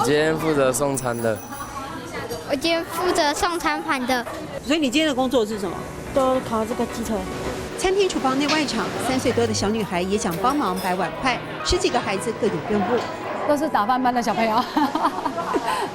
今天负责送餐的。我今天负责送餐盘的。所以你今天的工作是什么？都考这个机车。餐厅厨房内外场，3岁多的小女孩也想帮忙摆碗筷，10几个孩子各有任务。都是打饭班的小朋友，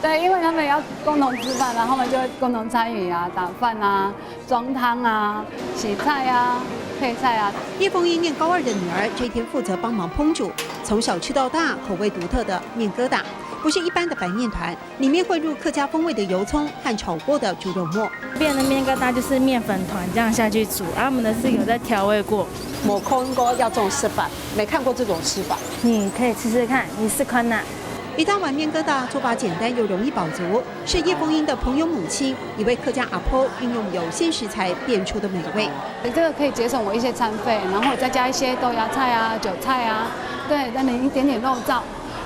对，因为他们也要共同吃饭，然后他们就会共同参与啊，打饭啊、装汤啊、洗菜啊、配菜啊。叶凤英念高2的女儿这一天负责帮忙烹煮，从小吃到大，口味独特的面疙瘩，不是一般的白面团，里面混入客家风味的油葱和炒过的猪肉末。变的面疙瘩就是面粉团这样下去煮，我们的是有在调味过。抹空锅要这种吃法，没看过这种吃法。你可以吃吃看，你试看呐。一大碗面疙瘩做法简单又容易饱足，是叶凤英的朋友母亲一位客家阿婆运用有限食材变出的美味。这个可以节省我一些餐费，然后再加一些豆芽菜啊、韭菜啊，对，再淋一点点肉燥，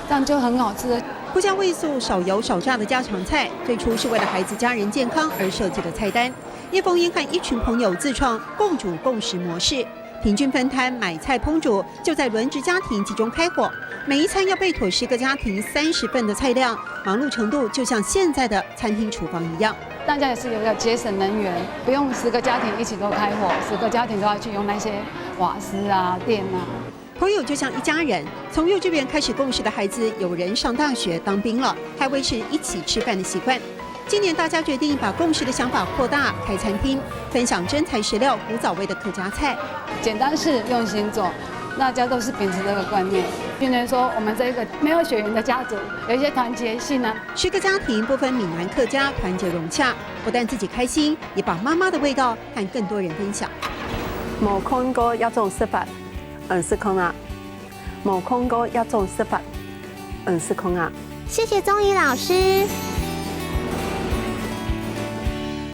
这样就很好吃。不加味素、少油少炸的家常菜，最初是为了孩子家人健康而设计的菜单。叶凤英和一群朋友自创共煮共食模式。平均分摊买菜烹煮，就在轮值家庭集中开火，每一餐要备妥10个家庭30份的菜量，忙碌程度就像现在的餐厅厨房一样。大家也是有要节省能源，不用10个家庭一起都开火，10个家庭都要去用那些瓦斯啊、电啊。朋友就像一家人，从幼稚园开始共事的孩子，有人上大学当兵了，还维持一起吃饭的习惯。今年大家决定把共识的想法扩大，开餐厅，分享真材实料、古早味的客家菜。简单是用心做，大家都是秉持这个观念。变成说我们这个没有血缘的家族，有一些团结性啊。10个家庭不分闽南客家，团结融洽，不但自己开心，也把妈妈的味道和更多人分享。冇看過一種食法，是空啊！冇看過一種食法，是空啊！谢谢宗怡老师。